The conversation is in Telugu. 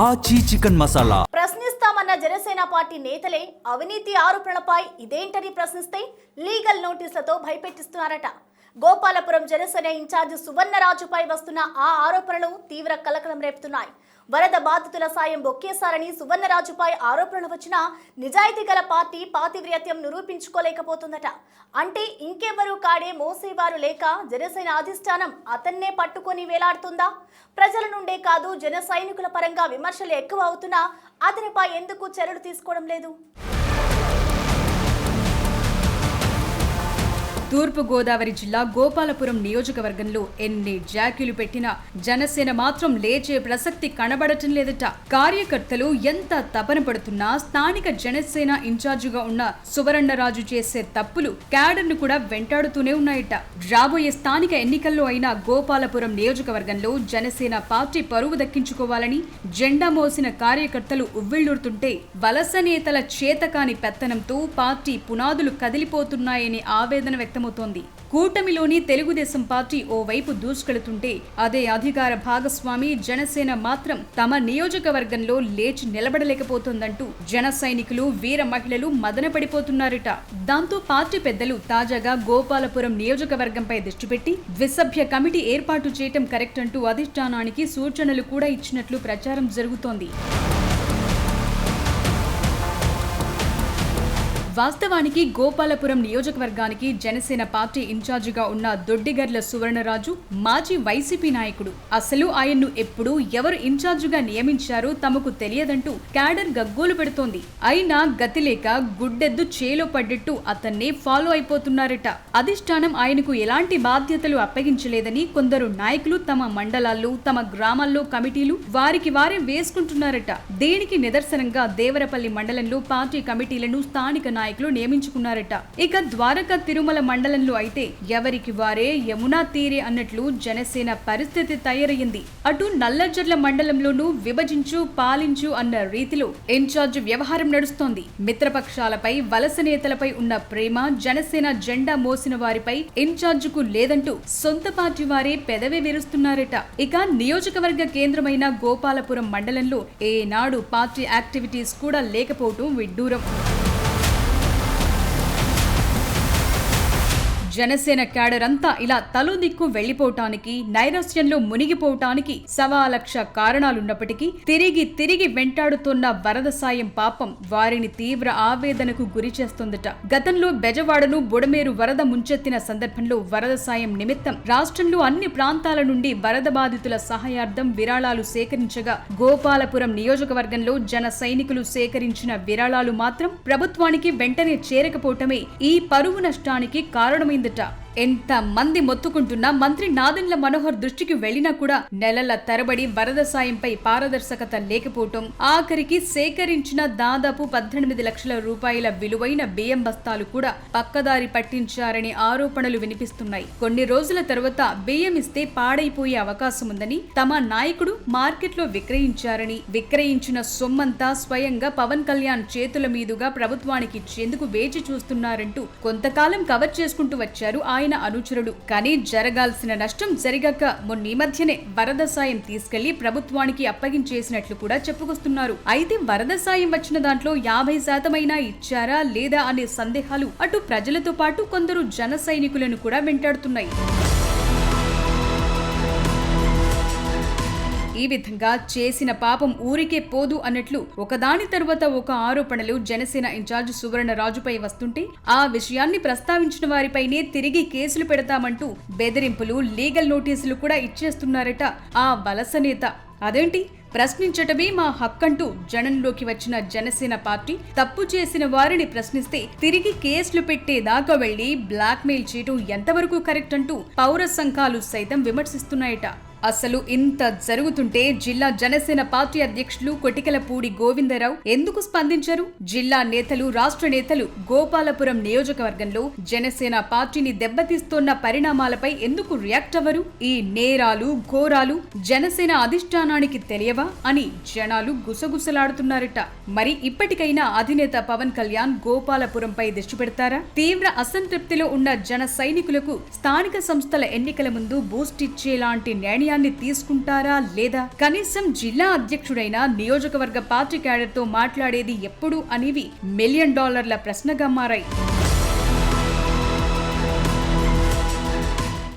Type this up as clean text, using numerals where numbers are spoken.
ఆచి చికెన్ మసాలా. ప్రశ్నిస్తామన్న జనసేన పార్టీ నేతలే అవినీతి ఆరోపణలపై ఇదేంటని ప్రశ్నిస్తే లీగల్ నోటీసులతో భయపెట్టిస్తున్నారట. గోపాలపురం జనసేన ఇన్ఛార్జ్ సువర్ణరాజుపై వస్తున్న ఆ ఆరోపణలు తీవ్ర కలకలం రేపుతున్నాయి. వరద బాధితుల సాయం బొక్కేశారని సువర్ణరాజుపై ఆరోపణలు వచ్చినా నిజాయితీ గల పార్టీ పాతివ్రత్యం నిరూపించుకోలేకపోతుందట. అంటే ఇంకెవరూ కాడే మోసేవారు లేక జనసేన అధిష్టానం అతన్నే పట్టుకొని వేలాడుతుందా? ప్రజల నుండే కాదు జన సైనికుల పరంగా విమర్శలు ఎక్కువ అవుతున్నా అతనిపై ఎందుకు చర్యలు తీసుకోవడం లేదు? తూర్పుగోదావరి జిల్లా గోపాలపురం నియోజకవర్గంలో ఎన్ని జాకీలు పెట్టినా జనసేన మాత్రం లేచే ప్రసక్తి కనబడటం లేదట. కార్యకర్తలు ఎంత తపన పడుతున్నా స్థానిక జనసేన ఇన్ఛార్జిగా ఉన్న సువర్ణరాజు చేసే తప్పులు క్యాడర్ను కూడా వెంటాడుతూనే ఉన్నాయట. రాబోయే స్థానిక ఎన్నికల్లో అయినా గోపాలపురం నియోజకవర్గంలో జనసేన పార్టీ పరువు దక్కించుకోవాలని జెండా మోసిన కార్యకర్తలు ఉవ్విళ్లూరుతుంటే వలస నేతల చేతకాని పెత్తనంతో పార్టీ పునాదులు కదిలిపోతున్నాయని ఆవేదన వ్యక్తం. కూటమిలోని తెలుగుదేశం పార్టీ ఓవైపు దూసుకెళుతుంటే అదే అధికార భాగస్వామి జనసేన మాత్రం తమ నియోజకవర్గంలో లేచి నిలబడలేకపోతోందంటూ జన సైనికులు వీర మహిళలు మదనపడిపోతున్నారట. దాంతో పార్టీ పెద్దలు తాజాగా గోపాలపురం నియోజకవర్గంపై దృష్టి పెట్టి ద్విసభ్య కమిటీ ఏర్పాటు చేయటం కరెక్ట్ అంటూ అధిష్టానానికి సూచనలు కూడా ఇచ్చినట్లు ప్రచారం జరుగుతోంది. వాస్తవానికి గోపాలపురం నియోజకవర్గానికి జనసేన పార్టీ ఇన్ఛార్జిగా ఉన్న దొడ్డిగర్ల సువర్ణరాజు మాజీ వైసీపీ నాయకుడు. అసలు ఆయన్ను ఎప్పుడు ఎవరు ఇన్ఛార్జిగా నియమించారో తమకు తెలియదంటూ క్యాడర్ గగ్గోలు పెడుతోంది. అయినా గతిలేక గుడ్డెద్దు చేలో పడ్డట్టు అతన్నే ఫాలో అయిపోతున్నారట. అధిష్టానం ఆయనకు ఎలాంటి బాధ్యతలు అప్పగించలేదని కొందరు నాయకులు తమ మండలాల్లో తమ గ్రామాల్లో కమిటీలు వారికి వారే వేసుకుంటున్నారట. దీనికి నిదర్శనంగా దేవరపల్లి మండలంలో పార్టీ కమిటీలను స్థానిక నాయకులు నియమించుకున్నారట. ఇక ద్వారకా తిరుమల మండలంలో అయితే ఎవరికి వారే యమునా తీరే అన్నట్లు జనసేన పరిస్థితి తయారయ్యింది. అటు నల్లజర్ల మండలంలోనూ విభజించు పాలించు అన్న రీతిలో ఇన్ఛార్జ్ వ్యవహారం నడుస్తోంది. మిత్రపక్షాలపై వలస నేతలపై ఉన్న ప్రేమ జనసేన జెండా మోసిన వారిపై ఇన్ఛార్జికు లేదంటూ సొంత పార్టీ వారే పెదవి విరుస్తున్నారట. ఇక నియోజకవర్గ కేంద్రమైన గోపాలపురం మండలంలో ఏనాడు పార్టీ యాక్టివిటీస్ కూడా లేకపోవటం విడ్డూరం. జనసేన క్యాడర్ అంతా ఇలా తలో దిక్కు వెళ్లిపోవటానికి నైరాశ్యంలో మునిగిపోవటానికి 1,00,000 కారణాలున్నప్పటికీ తిరిగి తిరిగి వెంటాడుతున్న వరద సాయం పాపం వారిని తీవ్ర ఆవేదనకు గురి చేస్తోందట. గతంలో బెజవాడను బుడమేరు వరద ముంచెత్తిన సందర్భంలో వరద సాయం నిమిత్తం రాష్ట్రంలో అన్ని ప్రాంతాల నుండి వరద బాధితుల సహాయార్థం విరాళాలు సేకరించగా గోపాలపురం నియోజకవర్గంలో జన సైనికులు సేకరించిన విరాళాలు మాత్రం ప్రభుత్వానికి వెంటనే చేరకపోవటమే ఈ పరువు నష్టానికి కారణమైంది. ఎంత మంది మొత్తుకుంటున్నా మంత్రి నాదెండ్ల మనోహర్ దృష్టికి వెళ్లినా కూడా నెలల తరబడి వరద సాయంపై పారదర్శకత లేకపోవటం, ఆఖరికి సేకరించిన దాదాపు 18 లక్షల రూపాయల విలువైన బియ్యం బస్తాలు కూడా పక్కదారి పట్టించారని ఆరోపణలు వినిపిస్తున్నాయి. కొన్ని రోజుల తర్వాత బియ్యం ఇస్తే పాడైపోయే అవకాశం ఉందని తమ నాయకుడు మార్కెట్లో విక్రయించారని, విక్రయించిన సొమ్మంతా స్వయంగా పవన్ కళ్యాణ్ చేతుల మీదుగా ప్రభుత్వానికి ఇచ్చేందుకు వేచి చూస్తున్నారంటూ కొంతకాలం కవర్ చేసుకుంటూ వచ్చారు ఆయన అనుచరుడు. కానీ జరగాల్సిన నష్టం జరిగాక మొన్న మధ్యనే వరద సాయం తీసుకెళ్లి ప్రభుత్వానికి అప్పగించేసినట్లు కూడా చెప్పుకొస్తున్నారు. అయితే వరద సాయం వచ్చిన దాంట్లో 50% అయినా ఇచ్చారా లేదా అనే సందేహాలు అటు ప్రజలతో పాటు కొందరు జన సైనికులను కూడా వెంటాడుతున్నాయి. ఈ విధంగా చేసిన పాపం ఊరికే పోదు అన్నట్లు ఒకదాని తరువాత ఒక ఆరోపణలు జనసేన ఇన్ఛార్జ్ సువర్ణరాజుపై వస్తుంటే ఆ విషయాన్ని ప్రస్తావించిన వారిపైనే తిరిగి కేసులు పెడతామంటూ బెదిరింపులు, లీగల్ నోటీసులు కూడా ఇచ్చేస్తున్నారట ఆ వలస నేత. అదేంటి, ప్రశ్నించటమే మా హక్కంటూ జనంలోకి వచ్చిన జనసేన పార్టీ తప్పు చేసిన వారిని ప్రశ్నిస్తే తిరిగి కేసులు పెట్టేదాకా వెళ్లి బ్లాక్మెయిల్ చేయటం ఎంతవరకు కరెక్ట్ అంటూ పౌర సంఘాలు సైతం విమర్శిస్తున్నాయట. అసలు ఇంత జరుగుతుంటే జిల్లా జనసేన పార్టీ అధ్యక్షులు కొటికలపూడి గోవిందరావు ఎందుకు స్పందించారు? జిల్లా నేతలు, రాష్ట్ర నేతలు గోపాలపురం నియోజకవర్గంలో జనసేన పార్టీని దెబ్బతీస్తోన్న పరిణామాలపై ఎందుకు రియాక్ట్ అవ్వరు? ఈ నేరాలు, ఘోరాలు జనసేన అధిష్టానానికి తెలియవా అని జనాలు గుసగుసలాడుతున్నారట. మరి ఇప్పటికైనా అధినేత పవన్ కళ్యాణ్ గోపాలపురంపై దృష్టి పెడతారా? తీవ్ర అసంతృప్తిలో ఉన్న జన సైనికులకు స్థానిక సంస్థల ఎన్నికల ముందు బూస్ట్ ఇచ్చేలాంటి నిర్ణయాలు నిర్ణయాన్ని తీసుకుంటారా లేదా, కనీసం జిల్లా అధ్యక్షుడైన నియోజకవర్గ పార్టీ క్యాడర్ తో మాట్లాడేది ఎప్పుడు అనేవి $1 మిలియన్ ప్రశ్నగా మారాయి.